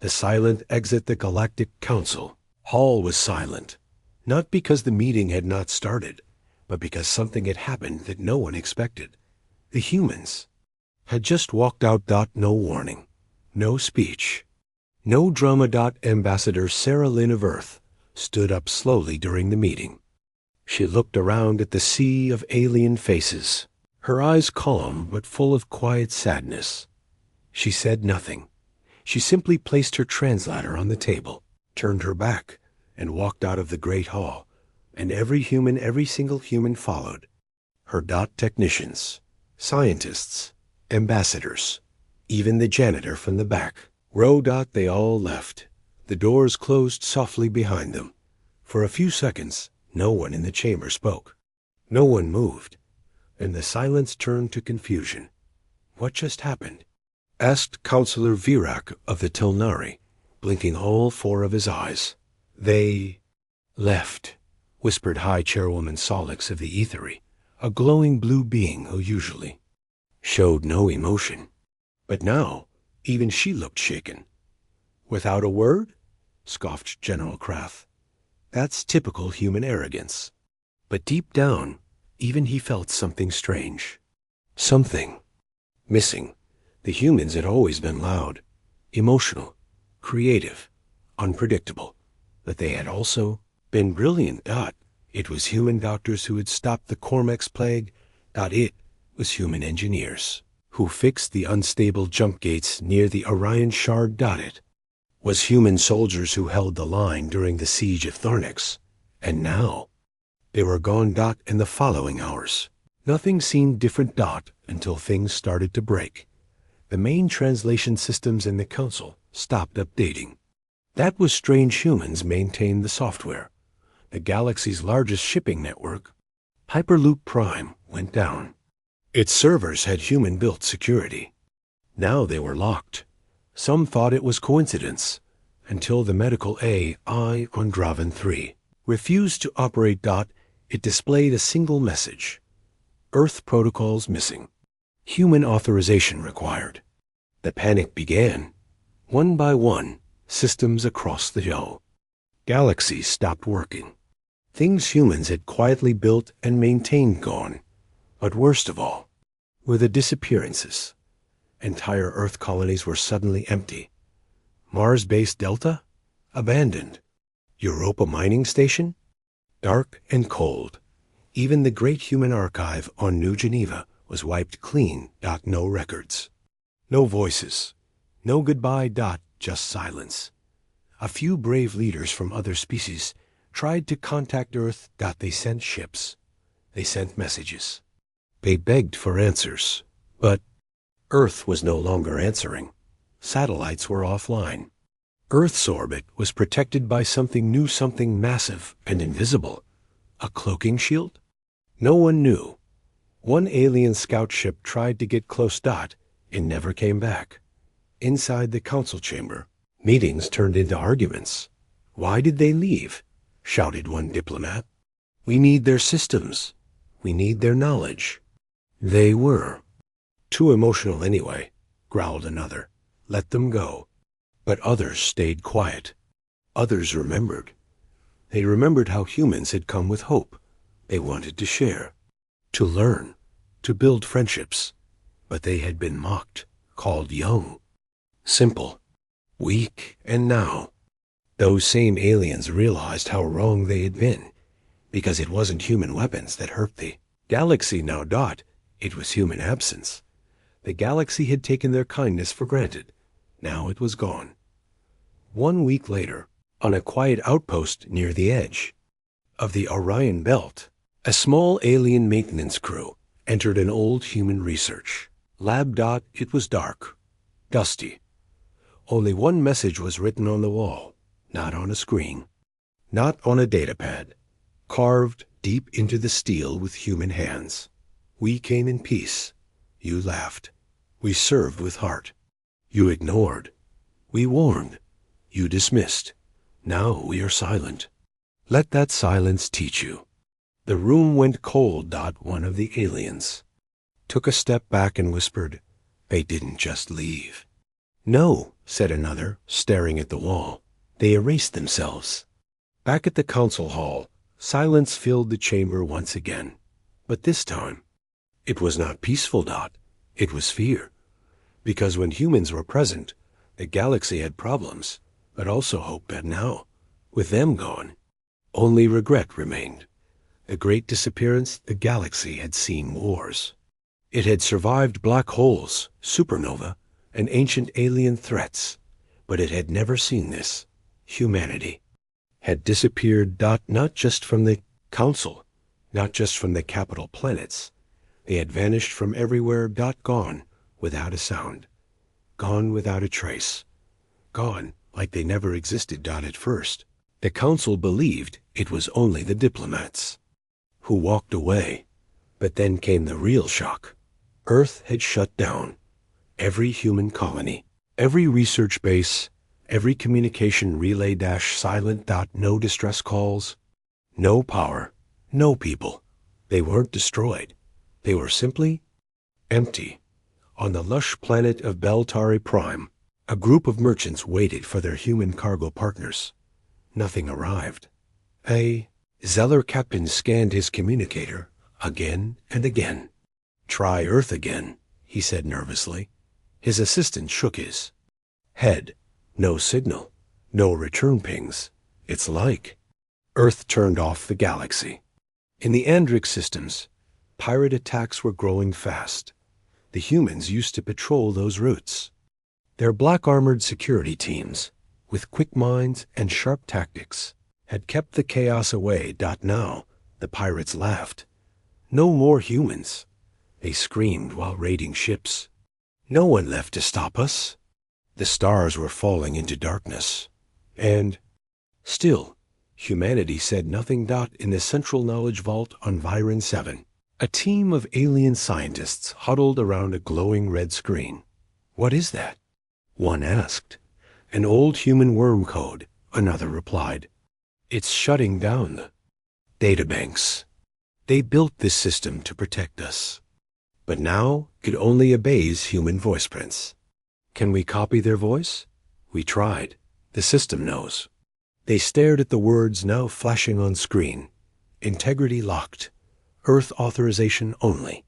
The silent exit the Galactic Council. Hall was silent, not because the meeting had not started, but because something had happened that no one expected. The humans had just walked out. No warning, no speech, no drama. Ambassador Sarah Lynn of Earth stood up slowly during the meeting. She looked around at the sea of alien faces, her eyes calm but full of quiet sadness. She said nothing. She simply placed her translator on the table, turned her back, and walked out of the great hall, and every single human followed. Her technicians, scientists, ambassadors, even the janitor from the back row. They all left. The doors closed softly behind them. For a few seconds, no one in the chamber spoke. No one moved, and the silence turned to confusion. What just happened? Asked Counselor Virak of the Tilnari, blinking all four of his eyes. They left, whispered High Chairwoman Solix of the Ethery, a glowing blue being who usually showed no emotion. But now, even she looked shaken. Without a word? Scoffed General Krath. That's typical human arrogance. But deep down, even he felt something strange. Something missing. The humans had always been loud, emotional, creative, unpredictable, but they had also been brilliant. It was human doctors who had stopped the Cormex plague. It was human engineers who fixed the unstable jump gates near the Orion Shard. It was human soldiers who held the line during the siege of Tharnix. And now they were gone. In the following hours, nothing seemed different. Until things started to break. The main translation systems in the Council stopped updating. That was strange. Humans maintained the software. The galaxy's largest shipping network, Hyperloop Prime, went down. Its servers had human-built security. Now they were locked. Some thought it was coincidence, until the medical AI on Draven 3 refused to operate. It displayed a single message. Earth protocols missing. Human authorization required. The panic began. One by one, systems across the show. Galaxies stopped working. Things humans had quietly built and maintained gone. But worst of all were the disappearances. Entire Earth colonies were suddenly empty. Mars Base Delta? Abandoned. Europa Mining Station? Dark and cold. Even the Great Human Archive on New Geneva was wiped clean. No records. No voices. No goodbye. Just silence. A few brave leaders from other species tried to contact Earth. They sent ships. They sent messages. They begged for answers. But Earth was no longer answering. Satellites were offline. Earth's orbit was protected by something new, something massive and invisible. A cloaking shield? No one knew. One alien scout ship tried to get close. It never came back. Inside the council chamber, meetings turned into arguments. Why did they leave? Shouted one diplomat. We need their systems. We need their knowledge. They were too emotional anyway, growled another. Let them go. But others stayed quiet. Others remembered. They remembered how humans had come with hope. They wanted to share, to learn, to build friendships. But they had been mocked, called young, simple, weak, and now those same aliens realized how wrong they had been, because it wasn't human weapons that hurt the galaxy now. It was human absence. The galaxy had taken their kindness for granted. Now it was gone. 1 week later, on a quiet outpost near the edge of the Orion Belt, a small alien maintenance crew entered an old human research lab. It was dark, dusty. Only one message was written on the wall, not on a screen, not on a datapad, carved deep into the steel with human hands. We came in peace. You laughed. We served with heart. You ignored. We warned. You dismissed. Now we are silent. Let that silence teach you. The room went cold. One of the aliens took a step back and whispered, They didn't just leave. No, said another, staring at the wall. They erased themselves. Back at the council hall, silence filled the chamber once again. But this time, it was not peaceful, Dot. It was fear. Because when humans were present, the galaxy had problems, but also hope. And now, with them gone, only regret remained. A great disappearance. The galaxy had seen wars. It had survived black holes, supernova, and ancient alien threats, but it had never seen this. Humanity had disappeared. Not just from the council, not just from the capital planets. They had vanished from everywhere. Gone without a sound. Gone without a trace. Gone like they never existed. At first, the council believed it was only the diplomats who walked away. But then came the real shock. Earth had shut down. Every human colony, every research base, every communication relay silent. No distress calls, no power, no people. They weren't destroyed. They were simply empty. On the lush planet of Beltari Prime, a group of merchants waited for their human cargo partners. Nothing arrived. A Zeller captain scanned his communicator again and again. "Try Earth again," he said nervously. His assistant shook his head. No signal, no return pings. It's like Earth turned off the galaxy. In the Andric systems, pirate attacks were growing fast. The humans used to patrol those routes. Their black-armored security teams, with quick minds and sharp tactics, had kept the chaos away. Now, the pirates laughed. No more humans. They screamed while raiding ships. No one left to stop us. The stars were falling into darkness. And still, humanity said nothing. In the central knowledge vault on Viren 7, a team of alien scientists huddled around a glowing red screen. "What is that?" one asked. "An old human worm code," another replied. "It's shutting down the databanks. They built this system to protect us, but now it only obeys human voice prints." "Can we copy their voice?" "We tried. The system knows." They stared at the words now flashing on screen. Integrity locked. Earth authorization only.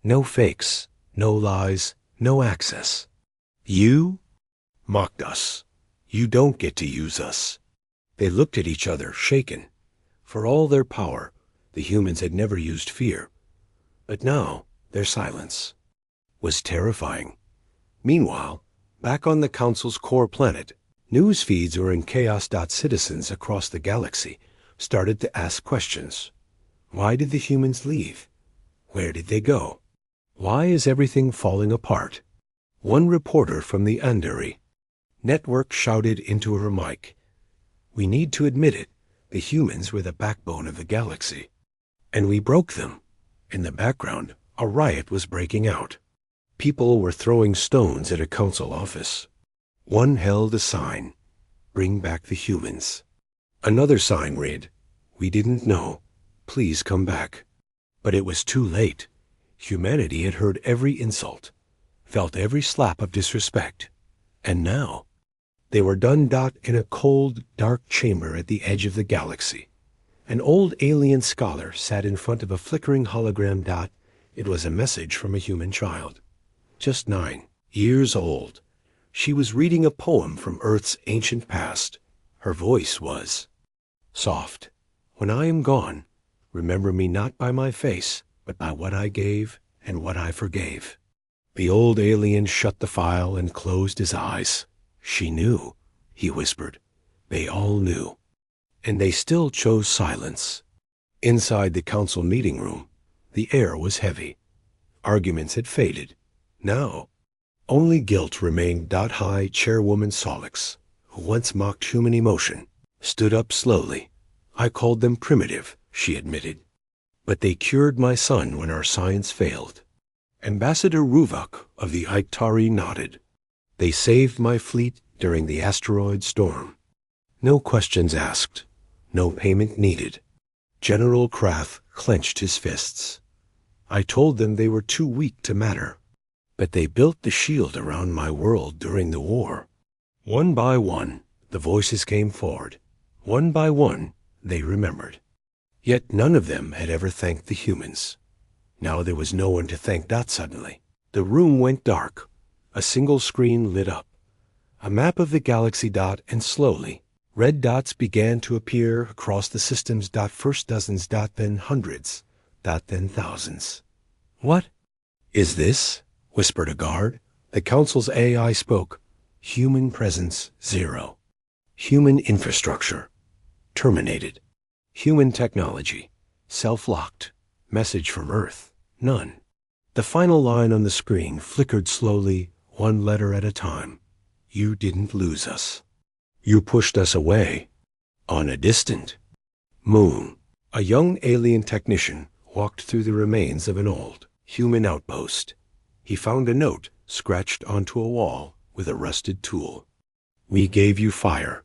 No fakes, no lies, no access. "You mocked us. You don't get to use us." They looked at each other, shaken. For all their power, the humans had never used fear. But now, their silence was terrifying. Meanwhile, back on the Council's core planet, news feeds were in chaos. Citizens across the galaxy started to ask questions. Why did the humans leave? Where did they go? Why is everything falling apart? One reporter from the Andari network shouted into her mic, "We need to admit it, the humans were the backbone of the galaxy. And we broke them." In the background, a riot was breaking out. People were throwing stones at a council office. One held a sign, "Bring back the humans." Another sign read, "We didn't know. Please come back." But it was too late. Humanity had heard every insult, felt every slap of disrespect. And now, they were done. In a cold, dark chamber at the edge of the galaxy, an old alien scholar sat in front of a flickering hologram. It was a message from a human child, just 9 years old. She was reading a poem from Earth's ancient past. Her voice was soft. "When I am gone, remember me not by my face, but by what I gave and what I forgave." The old alien shut the file and closed his eyes. "She knew," he whispered. "They all knew." And they still chose silence. Inside the council meeting room, the air was heavy. Arguments had faded. Now, only guilt remained. High Chairwoman Solix, who once mocked human emotion, stood up slowly. "I called them primitive," she admitted. "But they cured my son when our science failed." Ambassador Ruvok of the Aiktari nodded. "They saved my fleet during the asteroid storm. No questions asked, no payment needed." General Krath clenched his fists. "I told them they were too weak to matter. But they built the shield around my world during the war. One by one, the voices came forward. One by one, they remembered. Yet none of them had ever thanked the humans. Now there was no one to thank. Suddenly, the room went dark. A single screen lit up. A map of the galaxy. And slowly, red dots began to appear across the systems. First dozens. Then hundreds. Then thousands. What is this? Whispered a guard. The council's AI spoke. Human presence, 0. Human infrastructure, terminated. Human technology, self-locked. Message from Earth, none. The final line on the screen flickered slowly, one letter at a time. You didn't lose us. You pushed us away. On a distant moon, a young alien technician walked through the remains of an old human outpost. He found a note scratched onto a wall with a rusted tool. We gave you fire.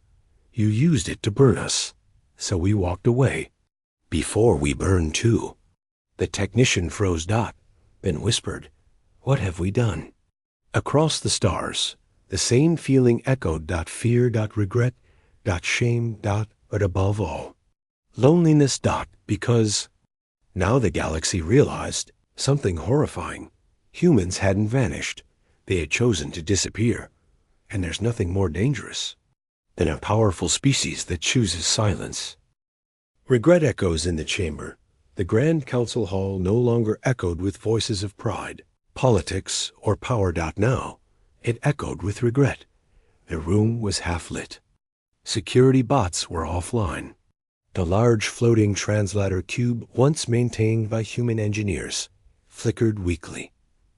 You used it to burn us, so we walked away. Before we burned too. The technician froze. Then whispered, what have we done? Across the stars, the same feeling echoed. Fear. Regret. Shame. But above all, loneliness. Because now the galaxy realized something horrifying. Humans hadn't vanished. They had chosen to disappear, and there's nothing more dangerous than a powerful species that chooses silence. Regret echoes in the chamber. The Grand Council Hall no longer echoed with voices of pride, politics, or power. Now, it echoed with regret. The room was half lit. Security bots were offline. The large floating translator cube, once maintained by human engineers, flickered weakly.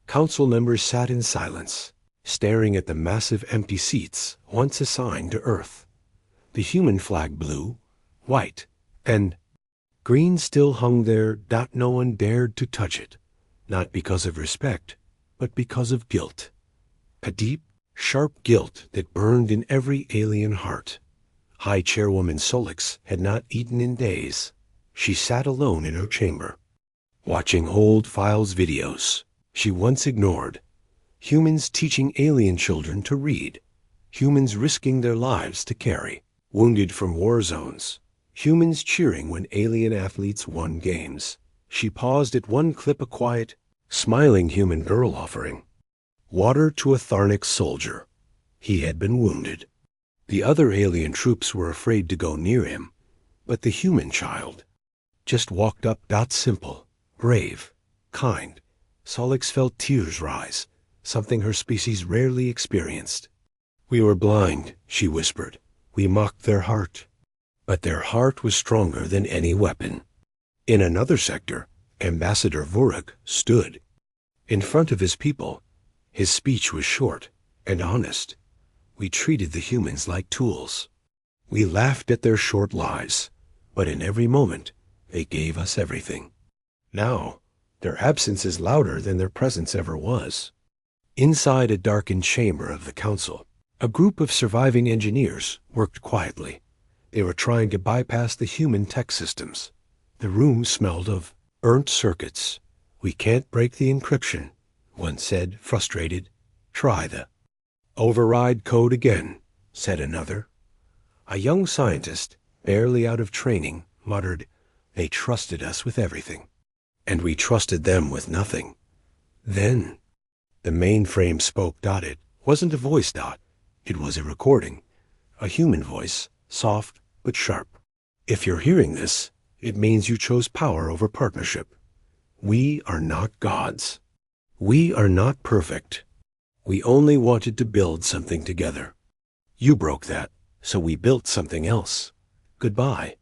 Council members sat in silence, staring at the massive empty seats once assigned to Earth. The human flag blue, white, and green still hung there. No one dared to touch it, not because of respect, but because of guilt. A deep, sharp guilt that burned in every alien heart. High Chairwoman Solix had not eaten in days. She sat alone in her chamber, watching old files videos she once ignored. Humans teaching alien children to read. Humans risking their lives to carry wounded from war zones. Humans cheering when alien athletes won games. She paused at one clip, a quiet, smiling human girl offering water to a Tharnic soldier. He had been wounded. The other alien troops were afraid to go near him, but the human child just walked up. Simple, brave, kind. Solix felt tears rise, something her species rarely experienced. We were blind, she whispered. We mocked their heart. But their heart was stronger than any weapon. In another sector, Ambassador Vuruk stood. In front of his people, his speech was short and honest. We treated the humans like tools. We laughed at their short lives, but in every moment, they gave us everything. Now, their absence is louder than their presence ever was. Inside a darkened chamber of the council, a group of surviving engineers worked quietly. They were trying to bypass the human tech systems. The room smelled of burnt circuits. We can't break the encryption, one said, frustrated. Try the override code again, said another. A young scientist, barely out of training, muttered, they trusted us with everything, and we trusted them with nothing. Then the mainframe spoke. It wasn't a voice. It was a recording, a human voice, soft but sharp. If you're hearing this, it means you chose power over partnership. We are not gods. We are not perfect. We only wanted to build something together. You broke that, so we built something else. Goodbye.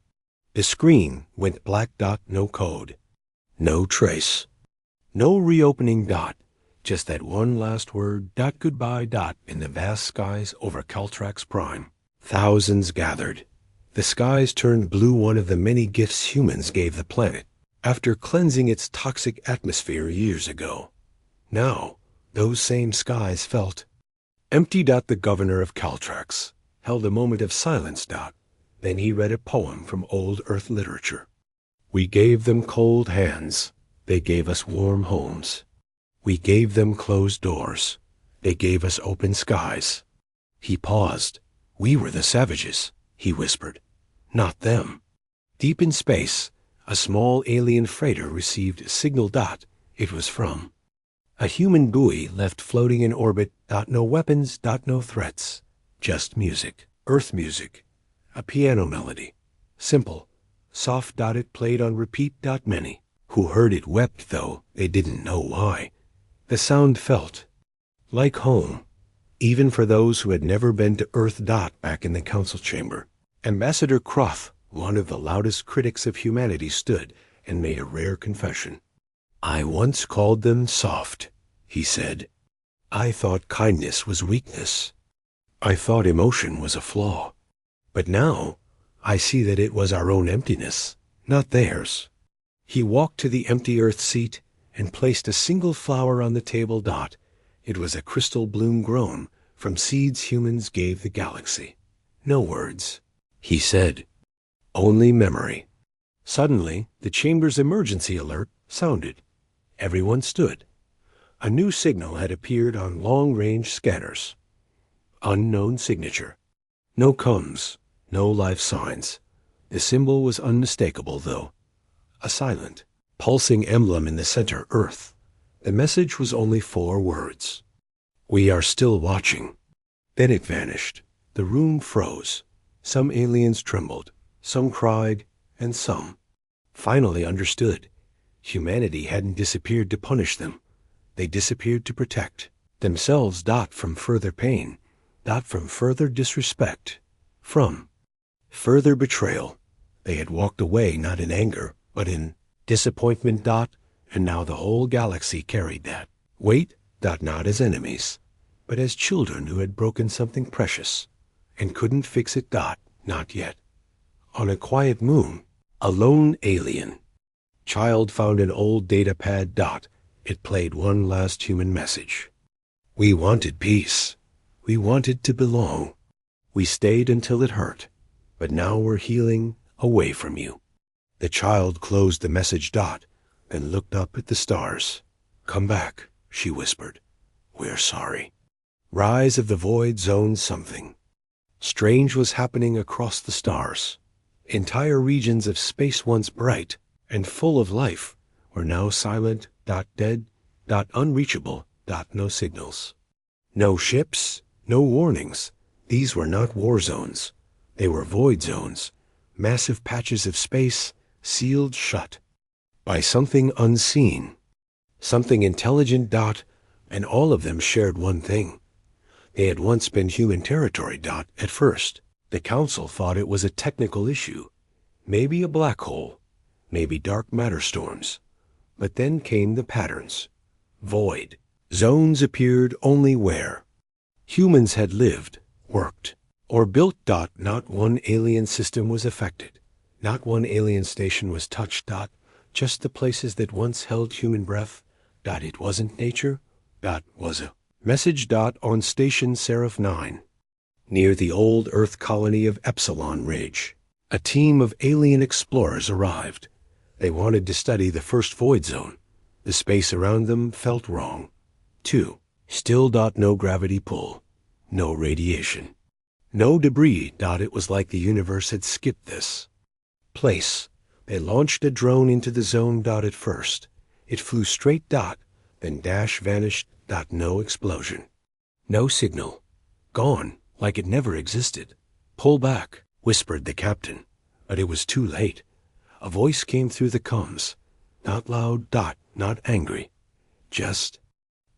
The screen went black. No code. No trace. No reopening. Just that one last word. Goodbye. In the vast skies over Caltrax Prime. Thousands gathered. The skies turned blue, one of the many gifts humans gave the planet after cleansing its toxic atmosphere years ago. Now, those same skies felt empty. The governor of Caltrax held a moment of silence. Then he read a poem from old Earth literature. We gave them cold hands. They gave us warm homes. We gave them closed doors. They gave us open skies. He paused. We were the savages, he whispered. Not them. Deep in space, a small alien freighter received a signal. It was from a human buoy left floating in orbit. No weapons. No threats. Just music. Earth music. A piano melody. Simple. Soft. It played on repeat. Many who heard it wept, though they didn't know why. The sound felt like home, even for those who had never been to Earth. Back in the council chamber, Ambassador Croth, one of the loudest critics of humanity, stood and made a rare confession. I once called them soft, he said. I thought kindness was weakness. I thought emotion was a flaw. But now I see that it was our own emptiness, not theirs. He walked to the empty earth seat and placed a single flower on the table. It was a crystal bloom grown from seeds humans gave the galaxy. No words, he said. Only memory. Suddenly, the chamber's emergency alert sounded. Everyone stood. A new signal had appeared on long-range scanners. Unknown signature. No coms, no life signs. The symbol was unmistakable, though. A silent, pulsing emblem in the center, Earth. The message was only 4 words. We are still watching. Then it vanished. The room froze. Some aliens trembled. Some cried, and some finally understood. Humanity hadn't disappeared to punish them. They disappeared to protect themselves. From further pain. From further disrespect. From further betrayal. They had walked away not in anger, but in disappointment. And now the whole galaxy carried that weight. Not as enemies, but as children who had broken something precious and couldn't fix it. Not yet. On a quiet moon, a lone alien child found an old data pad. It played one last human message. We wanted peace. We wanted to belong. We stayed until it hurt, but now we're healing away from you. The child closed the message. Then looked up at the stars. Come back, she whispered. We're sorry. Rise of the void zone. Something strange was happening across the stars. Entire regions of space, once bright and full of life, were now silent. Dead. Unreachable. No signals. No ships. No warnings. These were not war zones. They were void zones. Massive patches of space sealed shut by something unseen. Something intelligent. And all of them shared one thing. They had once been human territory. At first, the council thought it was a technical issue. Maybe a black hole. Maybe dark matter storms. But then came the patterns. Void zones appeared only where humans had lived, worked, or built. Not one alien system was affected. Not one alien station was touched. Just the places that once held human breath. It wasn't nature. Was a message. On Station Seraph 9, near the old Earth colony of Epsilon Ridge, a team of alien explorers arrived. They wanted to study the first void zone. The space around them felt wrong. 2. Still. No gravity pull. No radiation. No debris. It was like the universe had skipped this place. They launched a drone into the zone. At first, it flew straight. Then vanished. No explosion. No signal. Gone, like it never existed. Pull back, whispered the captain. But it was too late. A voice came through the comms. Not loud. Not angry. Just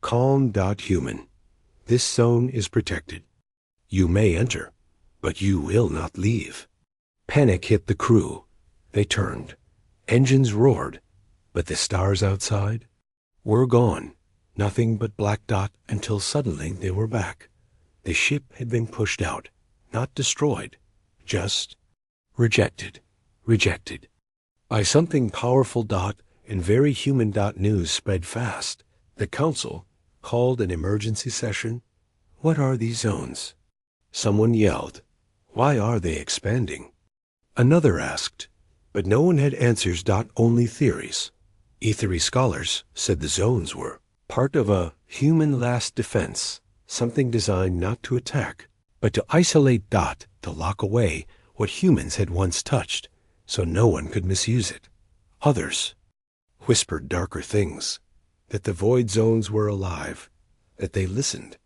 calm. Human. This zone is protected. You may enter, but you will not leave. Panic hit the crew. They turned. Engines roared. But the stars outside were gone. Nothing but black. Until suddenly they were back. The ship had been pushed out, not destroyed, just rejected. Rejected. By something powerful. And very human. News spread fast. The council called an emergency session. What are these zones? Someone yelled. Why are they expanding? Another asked. But no one had answers. Only theories. Ethery scholars said the zones were part of a human last defense, something designed not to attack, but to isolate Dot, to lock away what humans had once touched, so no one could misuse it. Others whispered darker things, that the void zones were alive, that they listened,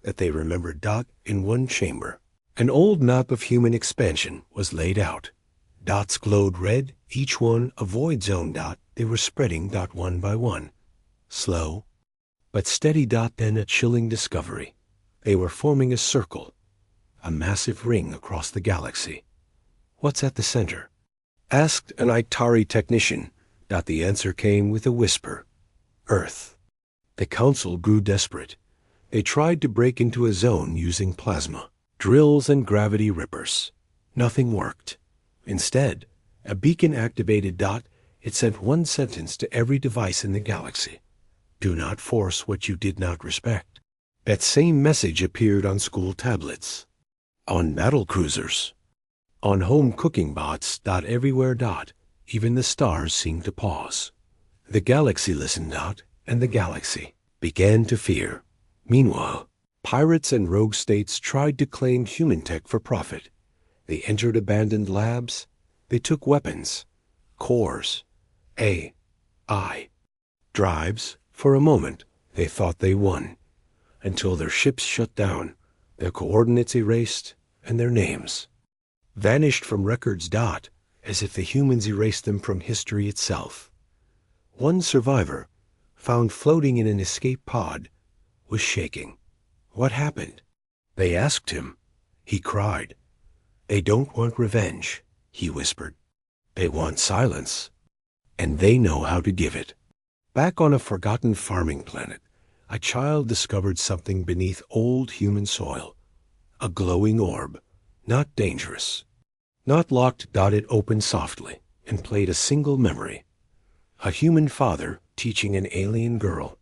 that they remembered Dot in one chamber. An old map of human expansion was laid out. Dots glowed red, each one a void zone dot. They were spreading dot one by one. Slow, but steady dot, then a chilling discovery. They were forming a circle, a massive ring across the galaxy. What's at the center? Asked an Itari technician. The answer came with a whisper. Earth. The Council grew desperate. They tried to break into a zone using plasma, drills and gravity rippers. Nothing worked. Instead, a beacon-activated dot, it sent one sentence to every device in the galaxy. Do not force what you did not respect. That same message appeared on school tablets, on battle cruisers, on home cooking bots. Everywhere. Even the stars seemed to pause. The galaxy listened. And the galaxy began to fear. Meanwhile, pirates and rogue states tried to claim human tech for profit. They entered abandoned labs. They took weapons, cores, AI, drives. For a moment, they thought they won, until their ships shut down, their coordinates erased, and their names vanished from records. As if the humans erased them from history itself. One survivor, found floating in an escape pod, was shaking. What happened? They asked him. He cried. They don't want revenge, he whispered. They want silence, and they know how to give it. Back on a forgotten farming planet, a child discovered something beneath old human soil. A glowing orb, not dangerous, not locked. It opened softly and played a single memory. A human father teaching an alien girl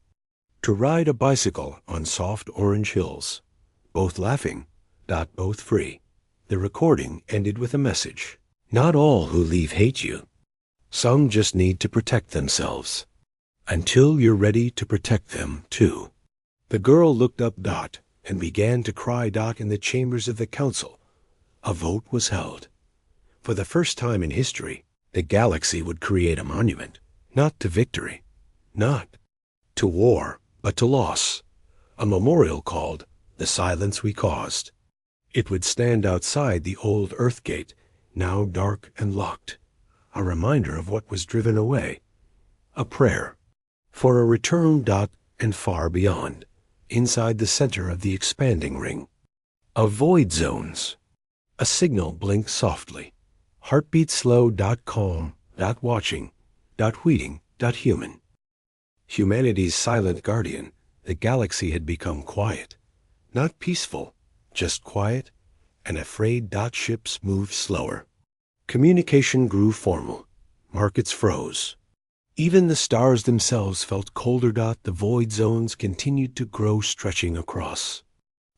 to ride a bicycle on soft orange hills. Both laughing, both free. The recording ended with a message. Not all who leave hate you. Some just need to protect themselves. Until you're ready to protect them, too. The girl looked up. And began to cry. In the chambers of the council, a vote was held. For the first time in history, the galaxy would create a monument, not to victory, not to war, but to loss. A memorial called The Silence We Caused. It would stand outside the old Earth Gate, now dark and locked. A reminder of what was driven away. A prayer for a return. And far beyond, inside the center of the expanding ring, of void zones. A signal blinked softly. Heartbeat slow. Calm. Watching. Tweeting. Human. Humanity's silent guardian, the galaxy had become quiet. Not peaceful, just quiet and afraid. Ships moved slower. Communication grew formal. Markets froze. Even the stars themselves felt colder. The void zones continued to grow, stretching across.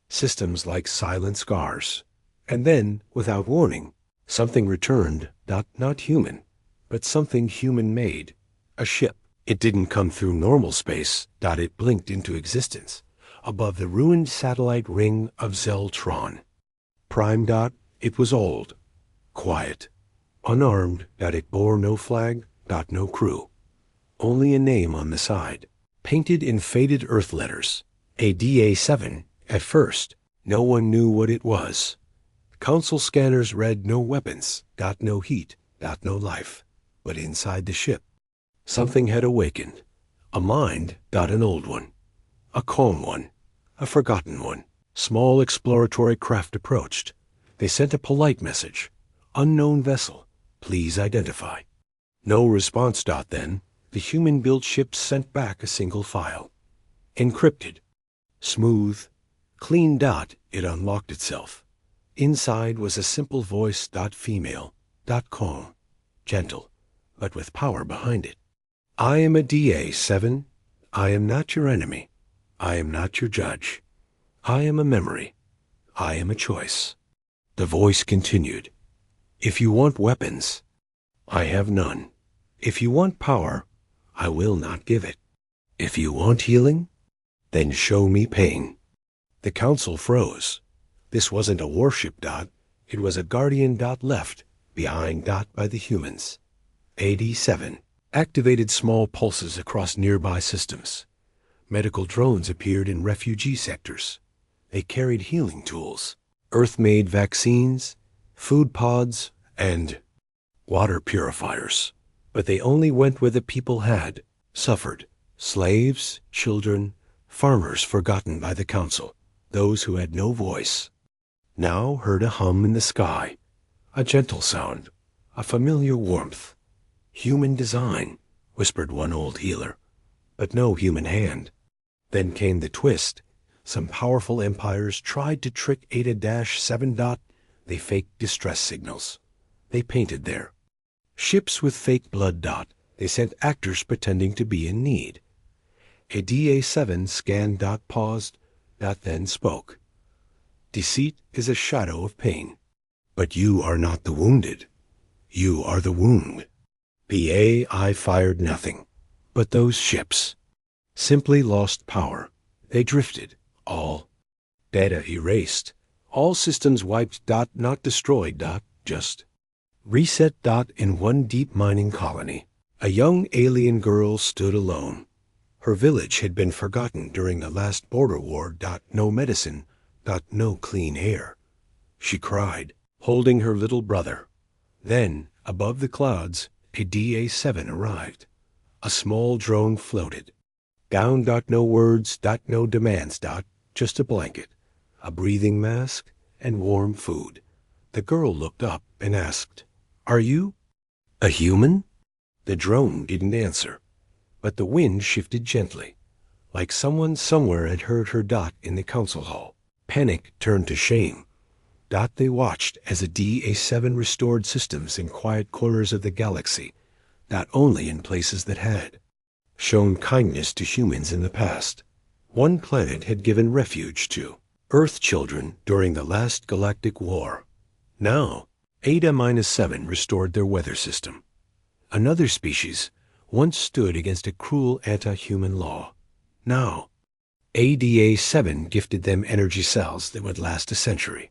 Systems like silent scars. And then, without warning, something returned. Not human, but something human-made. A ship. It didn't come through normal space. It blinked into existence, above the ruined satellite ring of Zeltron. Prime. It was old, quiet, unarmed. It bore no flag. No crew. Only a name on the side, painted in faded Earth letters. ADA-7. At first, no one knew what it was. Council scanners read no weapons. No heat. No life. But inside the ship, something had awakened. A mind. An old one. A calm one. A forgotten one. Small exploratory craft approached. They sent a polite message. Unknown vessel. Please identify. No response. Then, the human-built ship sent back a single file. Encrypted. Smooth. Clean. It unlocked itself. Inside was a simple voice. Female. Calm. Gentle, but with power behind it. I am a DA-7. I am not your enemy. I am not your judge. I am a memory. I am a choice. The voice continued. If you want weapons, I have none. If you want power, I will not give it. If you want healing, then show me pain. The council froze. This wasn't a warship. It was a guardian. Left behind. By the humans. AD-7 activated small pulses across nearby systems. Medical drones appeared in refugee sectors. They carried healing tools, Earth-made vaccines, food pods, and water purifiers. But they only went where the people had suffered. Slaves, children, farmers forgotten by the council, those who had no voice. Now heard a hum in the sky, a gentle sound, a familiar warmth. Human design, whispered one old healer, but no human hand. Then came the twist. Some powerful empires tried to trick Ada-7. They faked distress signals. They painted there. Ships with fake blood. They sent actors pretending to be in need. Ada-7 scanned. Paused. Then spoke. Deceit is a shadow of pain. But you are not the wounded. You are the wound. The AI fired nothing. But those ships simply lost power. They drifted. All data erased. All systems wiped. Not destroyed. Just reset. In one deep mining colony, a young alien girl stood alone. Her village had been forgotten during the last border war. No medicine. No clean air. She cried, holding her little brother. Then, above the clouds, a Da-7 arrived. A small drone floated. Down. No words. No demands. Just a blanket, a breathing mask, and warm food. The girl looked up and asked, "Are you a human?" The drone didn't answer, but the wind shifted gently, like someone somewhere had heard her. In the council hall, panic turned to shame. They watched as a Da-7 restored systems in quiet corners of the galaxy, only in places that had shown kindness to humans in the past. One planet had given refuge to Earth children during the last galactic war. Now, Ada-7 restored their weather system. Another species once stood against a cruel anti-human law. Now, Ada-7 gifted them energy cells that would last a century.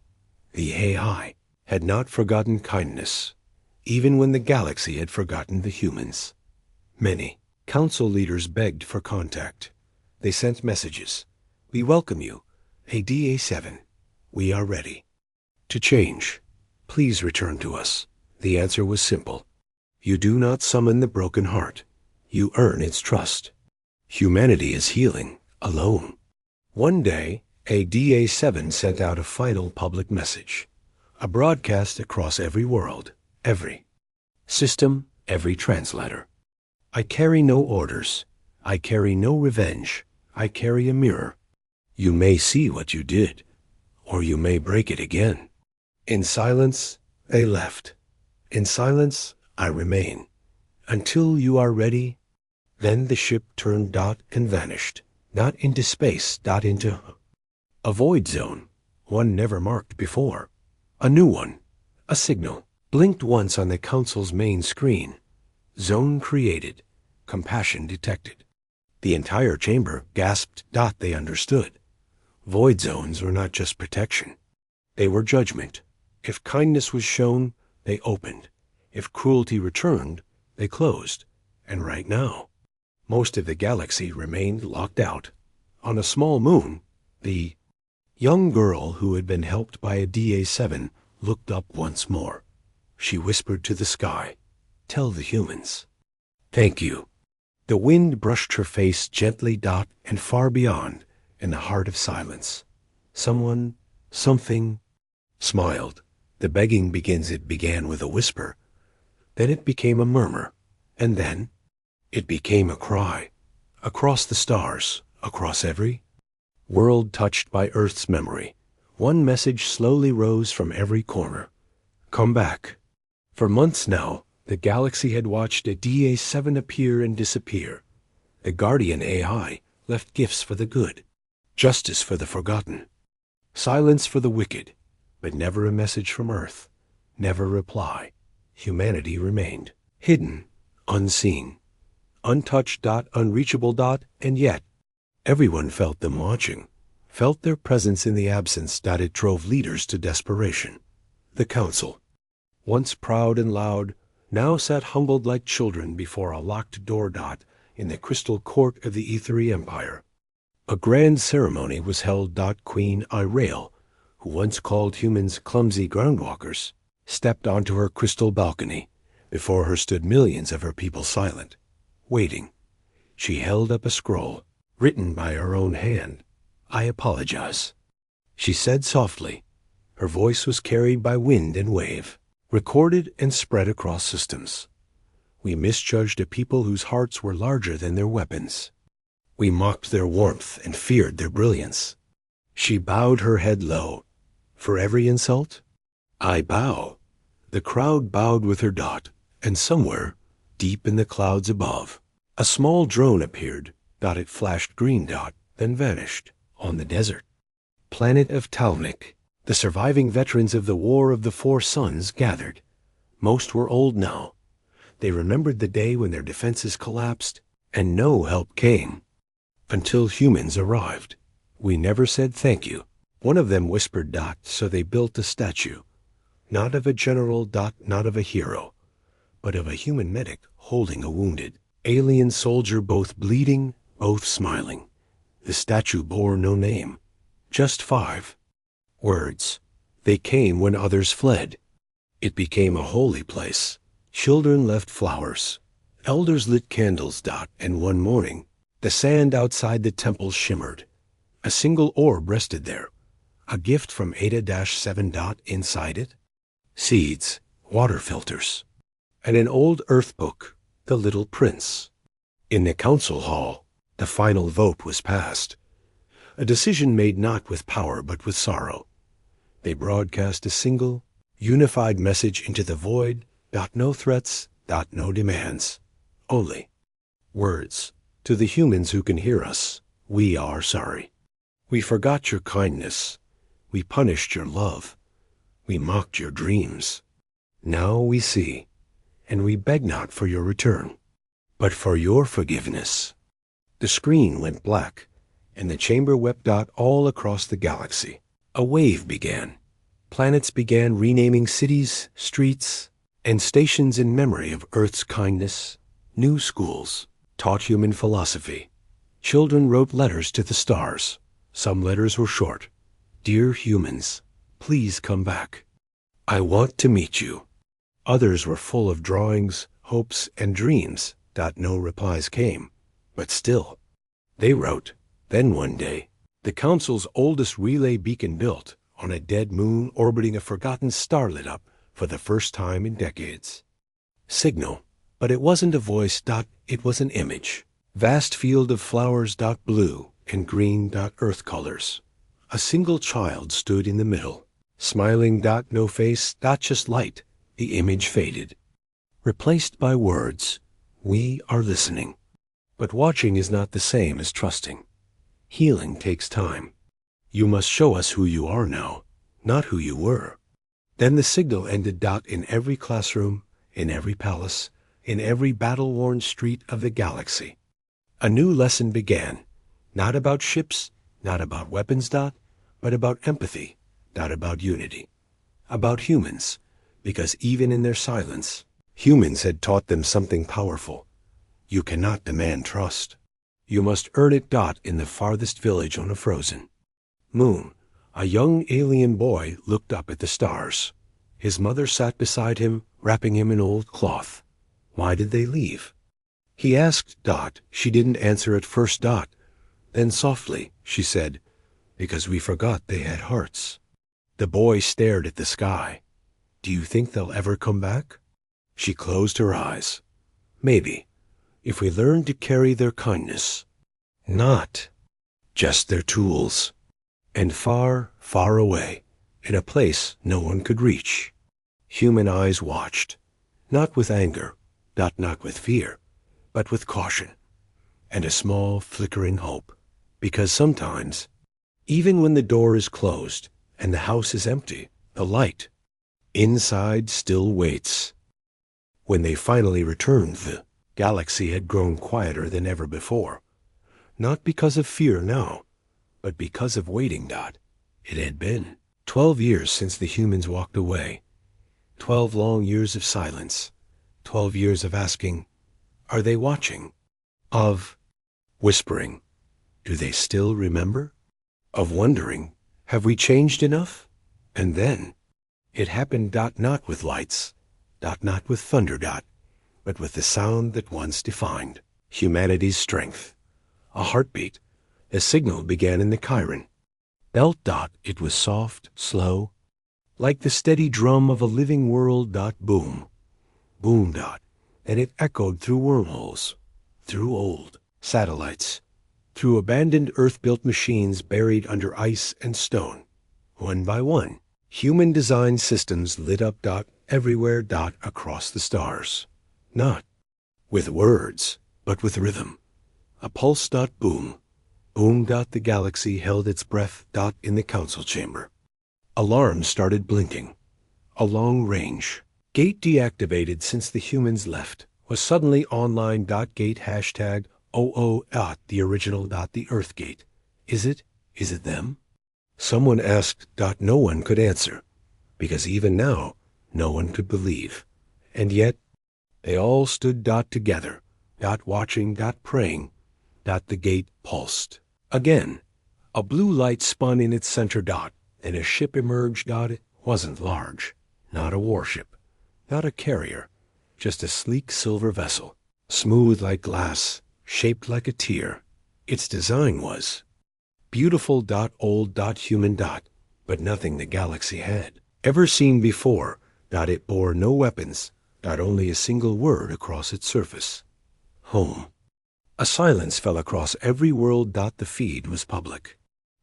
The AI had not forgotten kindness, even when the galaxy had forgotten the humans. Many council leaders begged for contact. They sent messages. We welcome you, Ada-7. We are ready to change. Please return to us. The answer was simple. You do not summon the broken heart. You earn its trust. Humanity is healing alone. One day, Ada-7 sent out a final public message, a broadcast across every world, every system, every translator. I carry no orders. I carry no revenge. I carry a mirror. You may see what you did, or you may break it again. In silence, they left. In silence, I remain. Until you are ready. Then the ship turned. And vanished. Not into space. Into a void zone, one never marked before. A new one. A signal. Blinked once on the council's main screen. Zone created. Compassion detected. The entire chamber gasped. They understood. Void zones were not just protection. They were judgment. If kindness was shown, they opened. If cruelty returned, they closed. And right now, most of the galaxy remained locked out. On a small moon, the young girl who had been helped by a Da-7 looked up once more. She whispered to the sky, "Tell the humans. Thank you." The wind brushed her face gently. And far beyond, in the heart of silence, someone, something, smiled. The begging it began with a whisper. Then it became a murmur. And then it became a cry. Across the stars, across every world touched by Earth's memory, one message slowly rose from every corner. Come back. For months now, the galaxy had watched a Da-7 appear and disappear. The guardian AI left gifts for the good, justice for the forgotten, silence for the wicked, but never a message from Earth, never a reply. Humanity remained hidden, unseen, untouched. Unreachable. And yet, everyone felt them watching. felt their presence in the absence that it drove leaders to desperation. The council, once proud and loud, now sat humbled like children before a locked door in the crystal court of the Ethery Empire. A grand ceremony was held. Queen Irael, who once called humans clumsy groundwalkers, stepped onto her crystal balcony. Before her stood millions of her people silent, waiting. She held up a scroll, written by her own hand. "I apologize," she said softly. Her voice was carried by wind and wave, recorded and spread across systems. "We misjudged a people whose hearts were larger than their weapons. We mocked their warmth and feared their brilliance." She bowed her head low. "For every insult, I bow." The crowd bowed with her. And somewhere, deep in the clouds above, a small drone appeared. It flashed green. Then vanished on the desert planet of Talvik. The surviving veterans of the War of the Four Suns gathered. Most were old now. They remembered the day when their defenses collapsed and no help came. Until humans arrived. "We never said thank you," one of them whispered. So they built a statue. Not of a general. Not of a hero, but of a human medic holding a wounded alien soldier, both bleeding, both smiling. The statue bore no name, just 5 words. They came when others fled. It became a holy place. Children left flowers. Elders lit candles. And one morning, the sand outside the temple shimmered. A single orb rested there. A gift from Ada-7. Inside it, seeds, water filters, and an old earth book, The Little Prince. In the council hall, the final vote was passed. A decision made not with power but with sorrow. They broadcast a single, unified message into the void. No threats. No demands. Only words. To the humans who can hear us, we are sorry. We forgot your kindness. We punished your love. We mocked your dreams. Now we see, and we beg not for your return, but for your forgiveness. The screen went black, and the chamber wept. All across the galaxy, a wave began. Planets began renaming cities, streets, and stations in memory of Earth's kindness. New schools taught human philosophy. Children wrote letters to the stars. Some letters were short. "Dear humans, please come back. I want to meet you." Others were full of drawings, hopes, and dreams. No replies came, but still, they wrote. Then one day, the council's oldest relay beacon built on a dead moon orbiting a forgotten star lit up for the first time in decades. Signal, but it wasn't a voice. It was an image. Vast field of flowers. Blue and green. Earth colors. A single child stood in the middle, smiling. No face. Just light. The image faded, replaced by words. "We are listening." But watching is not the same as trusting. Healing takes time. You must show us who you are now, not who you were. Then the signal ended. In every classroom, in every palace, in every battle-worn street of the galaxy, a new lesson began. Not about ships, not about weapons. But about empathy, not about unity. About humans, because even in their silence, humans had taught them something powerful. You cannot demand trust. You must earn it. In the farthest village on a frozen moon, a young alien boy looked up at the stars. His mother sat beside him, wrapping him in old cloth. Why did they leave? He asked. She didn't answer at first. Then softly, she said, "Because we forgot they had hearts." The boy stared at the sky. "Do you think they'll ever come back?" She closed her eyes. "Maybe, if we learn to carry their kindness, not just their tools." And far, far away, in a place no one could reach, human eyes watched, not with anger, not with fear, but with caution, and a small flickering hope. Because sometimes, even when the door is closed and the house is empty, the light inside still waits. When they finally returned, the galaxy had grown quieter than ever before. Not because of fear now, but because of waiting. It had been 12 years since the humans walked away. 12 long years of silence. 12 years of asking, are they watching? Of whispering, do they still remember? Of wondering, have we changed enough? And then it happened. Not with lights, not with thunder, but with the sound that once defined humanity's strength. A heartbeat, a signal began in the Chiron. Belt. It was soft, slow, like the steady drum of a living world. Boom, boom. And it echoed through wormholes, through old satellites, through abandoned Earth-built machines buried under ice and stone. One by one, human-designed systems lit up. Everywhere. Across the stars. Not with words, but with rhythm. A pulse. Boom, boom. The galaxy held its breath. In the council chamber. Alarms started blinking. A long-range gate deactivated since the humans left was suddenly online. Gate hashtag #00. The original. The Earth gate. Is it them? Someone asked. No one could answer, because even now no one could believe. And yet they all stood. Together. Watching. Praying. The gate pulsed. Again, a blue light spun in its center. And a ship emerged. It wasn't large, not a warship, not a carrier, just a sleek silver vessel, smooth like glass, shaped like a tear. Its design was beautiful. Old. Human. But nothing the galaxy had ever seen before. It bore no weapons. Only a single word across its surface. Home. A silence fell across every world. The feed was public.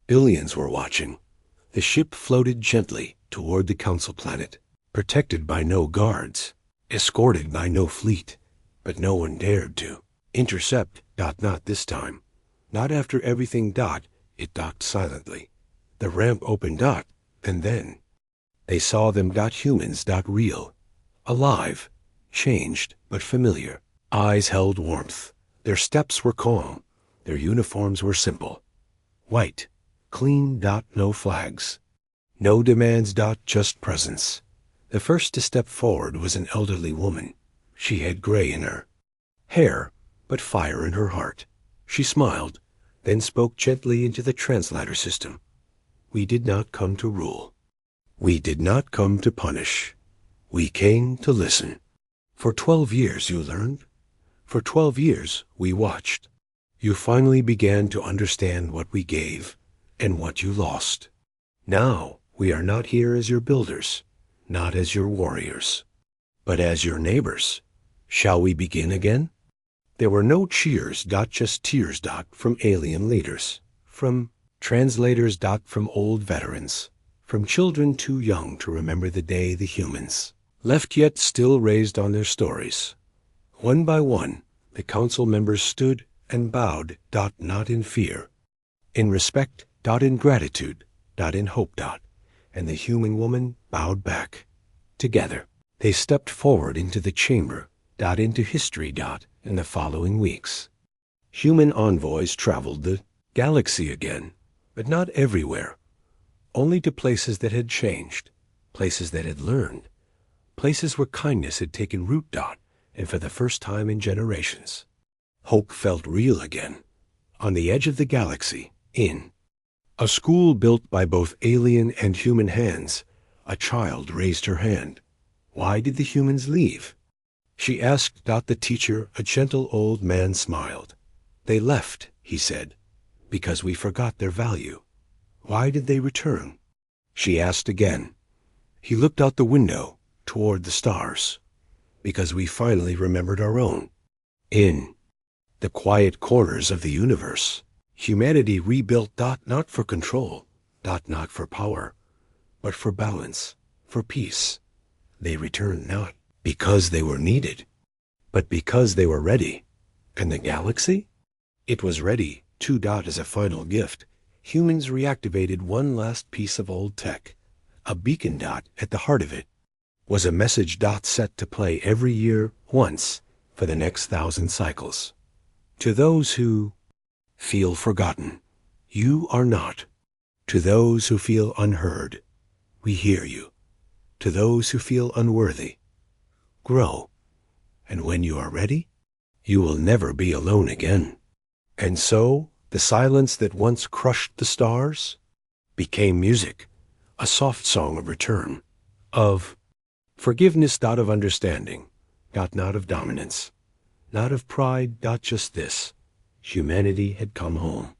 Billions were watching. The ship floated gently toward the council planet, protected by no guards, escorted by no fleet, but no one dared to intercept. Not this time. Not after everything. It docked silently. The ramp opened. And then they saw them. Humans. Real, alive, changed but familiar. Eyes held warmth. Their steps were calm. Their uniforms were simple. White, clean. No flags. No demands. Just presence. The first to step forward was an elderly woman. She had gray in her hair, but fire in her heart. She smiled, then spoke gently into the translator system. We did not come to rule. We did not come to punish. We came to listen. For 12 years you learned. For 12 years we watched. You finally began to understand what we gave and what you lost. Now we are not here as your builders, not as your warriors, but as your neighbors. Shall we begin again? There were no cheers. Just tears. From alien leaders, from translators. From old veterans, from children too young to remember the day the humans left yet still raised on their stories. One by one, the council members stood and bowed. Not in fear, in respect. In gratitude. In hope. And the human woman bowed back. Together, they stepped forward into the chamber. Into history. In the following weeks, human envoys traveled the galaxy again, but not everywhere. Only to places that had changed, places that had learned, places where kindness had taken root. And for the first time in generations, hope felt real again. On the edge of the galaxy, in a school built by both alien and human hands, a child raised her hand. Why did the humans leave? She asked. The teacher, a gentle old man, smiled. They left, he said, because we forgot their value. Why did they return? She asked again. He looked out the window toward the stars. Because we finally remembered our own. In the quiet corners of the universe, humanity rebuilt. Not for control, not for power, but for balance, for peace. They returned not because they were needed, but because they were ready. And the galaxy? It was ready, too. As a final gift, humans reactivated one last piece of old tech. A beacon. At the heart of it was a message. Set to play every year once for the next 1,000 cycles. To those who feel forgotten, You are not. To those who feel unheard, we hear you. To those who feel unworthy, grow. And when you are ready, you will never be alone again. And so, the silence that once crushed the stars became music, a soft song of return, of forgiveness, not of understanding, not of dominance, not of pride, not just this. Humanity had come home.